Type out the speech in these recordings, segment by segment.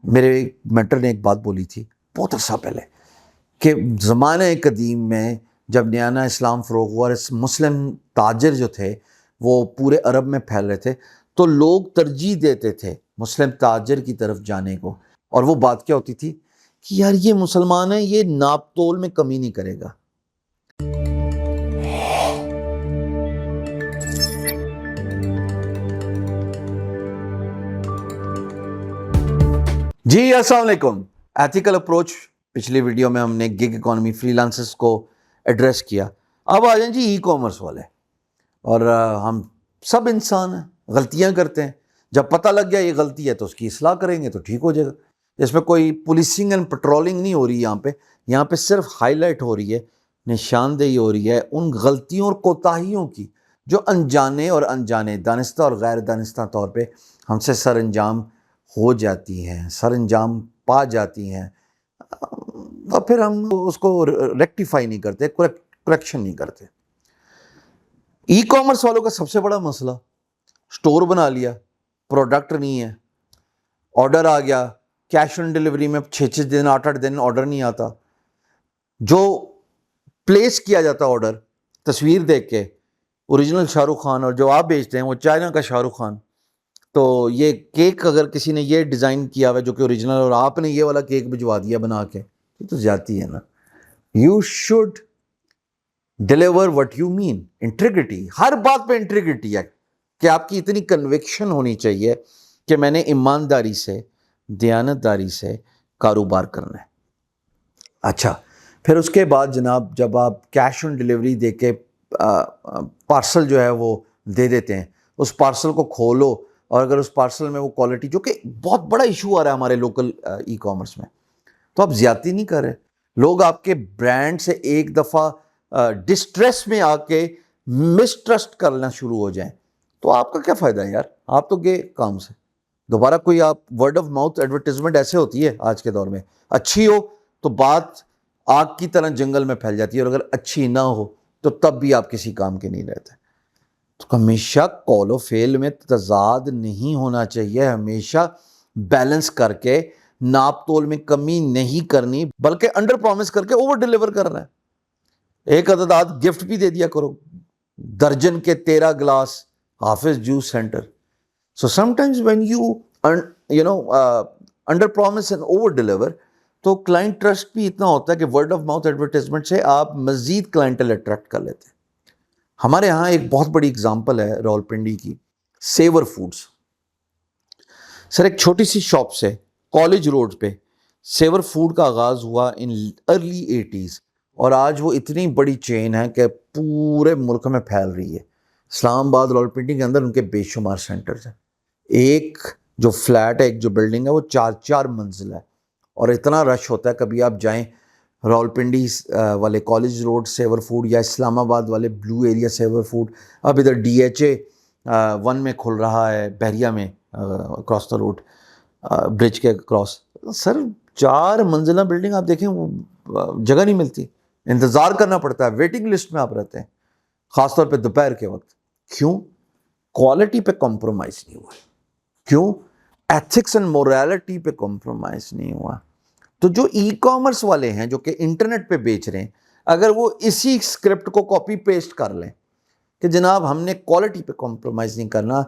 میرے ایک مینٹر نے ایک بات بولی تھی بہت عرصہ پہلے کہ زمانہ قدیم میں جب نیا نیا اسلام فروغ ہوا اور اس مسلم تاجر جو تھے وہ پورے عرب میں پھیل رہے تھے تو لوگ ترجیح دیتے تھے مسلم تاجر کی طرف جانے کو. اور وہ بات کیا ہوتی تھی کہ یار یہ مسلمان ہے، یہ ناپ تول میں کمی نہیں کرے گا. جی السلام علیکم. ایتھیکل اپروچ پچھلی ویڈیو میں ہم نے گگ اکانومی فری لانسرز کو ایڈریس کیا. اب آ جائیں جی ای کامرس والے. اور ہم سب انسان ہیں، غلطیاں کرتے ہیں. جب پتہ لگ گیا یہ غلطی ہے تو اس کی اصلاح کریں گے تو ٹھیک ہو جائے گا. اس میں کوئی پولیسنگ اینڈ پٹرولنگ نہیں ہو رہی یہاں پہ صرف ہائی لائٹ ہو رہی ہے، نشاندہی ہو رہی ہے ان غلطیوں اور کوتاہیوں کی جو انجانے اور انجانے، دانستہ اور غیر دانستہ طور پہ ہم سے سر انجام ہو جاتی ہیں، سر انجام پا جاتی ہیں، اور پھر ہم اس کو ریکٹیفائی نہیں کرتے، کریکشن نہیں کرتے. ای کامرس والوں کا سب سے بڑا مسئلہ سٹور بنا لیا، پروڈکٹ نہیں ہے، آرڈر آ گیا، کیش آن ڈیلیوری میں 6 دن 8 دن آرڈر نہیں آتا. جو پلیس کیا جاتا آرڈر تصویر دیکھ کے اوریجنل شاہ رخ خان، اور جو آپ بیچتے ہیں وہ چائنا کا شاہ رخ خان. تو یہ کیک اگر کسی نے یہ ڈیزائن کیا ہوا جو کہ اوریجنل، اور آپ نے یہ والا کیک بھجوا دیا بنا کے، یہ تو زیادتی ہے نا. You should deliver what you mean. Integrity, ہر بات پہ انٹیگریٹی ہے کہ آپ کی اتنی کنوکشن ہونی چاہیے کہ میں نے ایمانداری سے، دیانتداری سے کاروبار کرنا ہے. اچھا، پھر اس کے بعد جناب جب آپ کیش آن ڈیلیوری دے کے پارسل جو ہے وہ دے دیتے ہیں، اس پارسل کو کھولو، اور اگر اس پارسل میں وہ کوالٹی، جو کہ بہت بڑا ایشو آ رہا ہے ہمارے لوکل ای کامرس میں، تو آپ زیادتی نہیں کر رہے. لوگ آپ کے برانڈ سے ایک دفعہ ڈسٹریس میں آ کے مسٹرسٹ کرنا شروع ہو جائیں تو آپ کا کیا فائدہ ہے یار؟ آپ تو گئے کام سے. دوبارہ کوئی آپ ورڈ آف ماؤتھ ایڈورٹیزمنٹ ایسے ہوتی ہے آج کے دور میں، اچھی ہو تو بات آگ کی طرح جنگل میں پھیل جاتی ہے، اور اگر اچھی نہ ہو تو تب بھی آپ کسی کام کے نہیں رہتے. تو ہمیشہ کال و فیل میں تضاد نہیں ہونا چاہیے، ہمیشہ بیلنس کر کے ناپ تول میں کمی نہیں کرنی، بلکہ انڈر پرومس کر کے اوور ڈیلیور کرنا ہے. ایک عدد گفٹ بھی دے دیا کرو، درجن کے 13 گلاس حافظ juice centre. So sometimes when you under promise and over deliver تو کلائنٹ ٹرسٹ بھی اتنا ہوتا ہے کہ ورڈ آف ماؤتھ ایڈورٹیزمنٹ سے آپ مزید کلائنٹل اٹریکٹ کر لیتے ہیں. ہمارے ہاں ایک بہت بڑی اگزامپل ہے راولپنڈی کی، سیور فوڈز. سر ایک چھوٹی سی شاپ سے کالج روڈ پہ سیور فوڈ کا آغاز ہوا ان ارلی 80s، اور آج وہ اتنی بڑی چین ہے کہ پورے ملک میں پھیل رہی ہے. اسلام آباد راولپنڈی کے اندر ان کے بے شمار سینٹرز ہیں. ایک جو فلیٹ ہے، ایک جو بلڈنگ ہے، وہ 4 منزل ہے، اور اتنا رش ہوتا ہے. کبھی آپ جائیں راولپنڈی والے کالج روڈ سیور فوڈ، یا اسلام آباد والے بلو ایریا سیور فوڈ. اب ادھر DHA 1 میں کھل رہا ہے بحریہ میں، اکراس دا روڈ، برج کے اکراس. سر 4 منزلہ بلڈنگ آپ دیکھیں، وہ جگہ نہیں ملتی، انتظار کرنا پڑتا ہے، ویٹنگ لسٹ میں آپ رہتے ہیں، خاص طور پہ دوپہر کے وقت. کیوں؟ کوالٹی پہ کمپرومائز نہیں ہوا. کیوں؟ ایتھکس اینڈ مورالٹی پہ کمپرومائز نہیں ہوا. تو جو ای کامرس والے ہیں جو کہ انٹرنیٹ پہ بیچ رہے ہیں، اگر وہ اسی اسکرپٹ کو کاپی پیسٹ کر لیں کہ جناب ہم نے کوالٹی پہ کمپرومائز نہیں کرنا،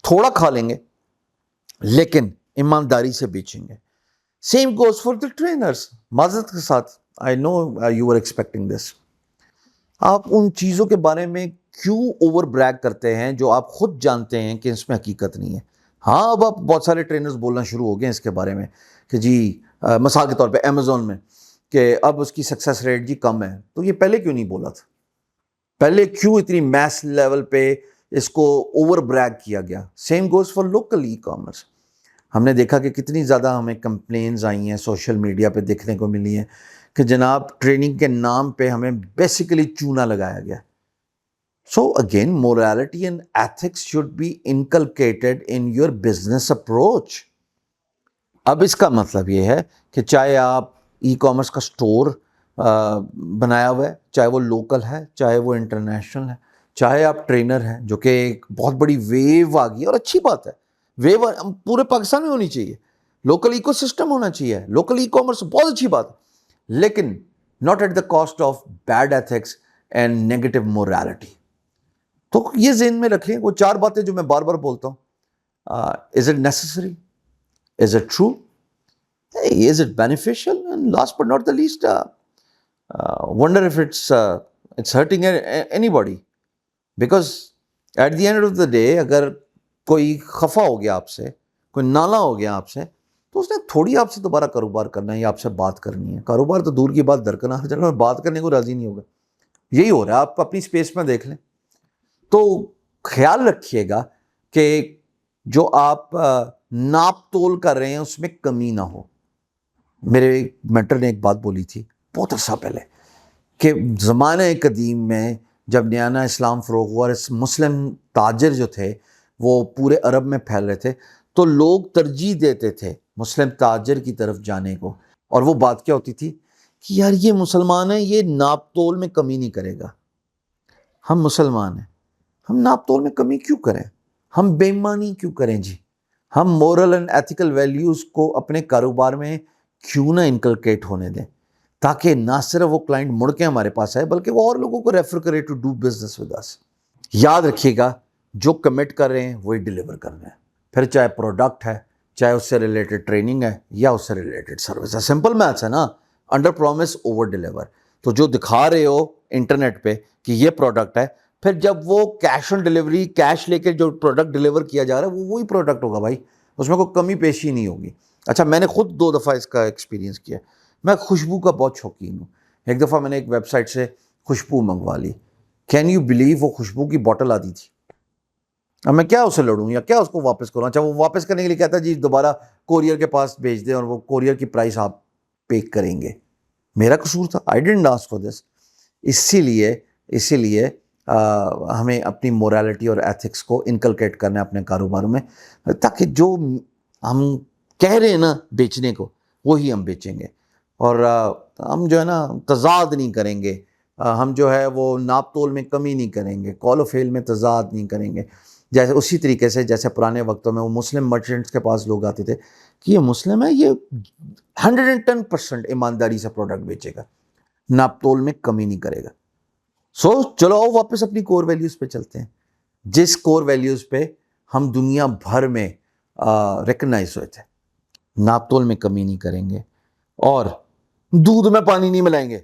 تھوڑا کھا لیں گے لیکن ایمانداری سے بیچیں گے. Same goes for the trainers. معذرت کے ساتھ، آئی نو یو آر ایکسپیکٹنگ دس. آپ ان چیزوں کے بارے میں کیوں اوور بریگ کرتے ہیں جو آپ خود جانتے ہیں کہ اس میں حقیقت نہیں ہے؟ ہاں اب آپ بہت سارے ٹرینرز بولنا شروع ہو گئے ہیں اس کے بارے میں کہ جی مثال کے طور پہ امیزون میں کہ اب اس کی سکسیس ریٹ جی کم ہے. تو یہ پہلے کیوں نہیں بولا تھا؟ پہلے کیوں اتنی میس لیول پہ اس کو اوور بریگ کیا گیا؟ Same goes for local e commerce. ہم نے دیکھا کہ کتنی زیادہ ہمیں کمپلینز آئی ہیں سوشل میڈیا پہ دیکھنے کو ملی ہیں کہ جناب ٹریننگ کے نام پہ ہمیں بیسیکلی چونا لگایا گیا. So again, morality and ethics should be inculcated in your business approach. اب اس کا مطلب یہ ہے کہ چاہے آپ ای کامرس کا سٹور بنایا ہوا ہے، چاہے وہ لوکل ہے، چاہے وہ انٹرنیشنل ہے، چاہے آپ ٹرینر ہیں، جو کہ ایک بہت بڑی ویو آ گئی، اور اچھی بات ہے، ویو پورے پاکستان میں ہونی چاہیے لوکل ایکو سسٹم ہونا چاہیے, لوکل ای کامرس بہت اچھی بات ہے, لیکن not at the cost of bad ethics and negative morality. تو یہ ذہن میں رکھ لیں, وہ 4 باتیں جو میں بار بار بولتا ہوں. Is it necessary, is it true, is it beneficial, and last but not the least, wonder if it's hurting anybody. Because at the end of the day اگر کوئی خفا ہو گیا آپ سے, کوئی نالا ہو گیا آپ سے, تو اس نے تھوڑی آپ سے دوبارہ کاروبار کرنا ہے یا آپ سے بات کرنی ہے. کاروبار تو دور کی بات, درکنار جگہ میں بات کرنے کو راضی نہیں ہوگا. یہی ہو رہا ہے, آپ اپنی اسپیس میں دیکھ لیں. تو خیال رکھیے گا کہ جو آپ ناپ تول کر رہے ہیں اس میں کمی نہ ہو. میرے مینٹر نے ایک بات بولی تھی بہت عرصہ پہلے کہ زمانہ قدیم میں جب نیا نیا اسلام فروغ ہوا اور مسلم تاجر جو تھے وہ پورے عرب میں پھیل رہے تھے, تو لوگ ترجیح دیتے تھے مسلم تاجر کی طرف جانے کو. اور وہ بات کیا ہوتی تھی کہ یار یہ مسلمان ہے, یہ ناپ تول میں کمی نہیں کرے گا. ہم مسلمان ہیں, ہم ناپ تول میں کمی کیوں کریں, ہم بے ایمانی کیوں کریں جی, ہم مورل اینڈ ایتھیکل ویلیوز کو اپنے کاروبار میں کیوں نہ انکلکیٹ ہونے دیں, تاکہ نہ صرف وہ کلائنٹ مڑ کے ہمارے پاس آئے بلکہ وہ اور لوگوں کو ریفر کرے to do business with us. یاد رکھیے گا جو کمٹ کر رہے ہیں وہی ڈیلیور کر رہے ہیں, پھر چاہے پروڈکٹ ہے, چاہے اس سے ریلیٹڈ ٹریننگ ہے یا اس سے ریلیٹڈ سروس ہے. سمپل میتھس ہے نا, انڈر پرومس اوور ڈیلیور. تو جو دکھا رہے ہو انٹرنیٹ پہ کہ یہ پروڈکٹ ہے, پھر جب وہ کیش آن ڈیلیوری, کیش لے کے جو پروڈکٹ ڈیلیور کیا جا رہا ہے وہ وہی پروڈکٹ ہوگا بھائی, اس میں کوئی کمی پیشی نہیں ہوگی. اچھا, میں نے خود 2 دفعہ اس کا ایکسپیرینس کیا. میں خوشبو کا بہت شوقین ہوں. ایک دفعہ میں نے ایک ویب سائٹ سے خوشبو منگوا لی. کین یو بلیو وہ خوشبو کی بوٹل آتی تھی. اب میں کیا اسے لڑوں یا کیا اس کو واپس کروں. اچھا, وہ واپس کرنے کے لیے کہتا جی دوبارہ کوریئر کے پاس بھیج دیں اور وہ کوریئر کی پرائس آپ پے کریں گے. میرا قصور تھا, I didn't ask for this. اسی لیے ہمیں اپنی مورالٹی اور ایتھکس کو انکلکیٹ کرنا ہے اپنے کاروبار میں, تاکہ جو ہم کہہ رہے ہیں نا بیچنے کو وہی ہم بیچیں گے. اور ہم جو ہے نا تضاد نہیں کریں گے, ہم جو ہے وہ ناپ تول میں کمی نہیں کریں گے, کال و فعل میں تضاد نہیں کریں گے. جیسے اسی طریقے سے جیسے پرانے وقتوں میں وہ مسلم مرچنٹس کے پاس لوگ آتے تھے کہ یہ مسلم ہے, یہ 110% ایمانداری سے پروڈکٹ بیچے گا, ناپ تول میں کمی نہیں کرے گا. چلو آؤ واپس اپنی کور ویلیوز پہ چلتے ہیں, جس کور ویلیوز پہ ہم دنیا بھر میں ریکگنائز ہوئے تھے. ناپ تول میں کمی نہیں کریں گے اور دودھ میں پانی نہیں ملائیں گے.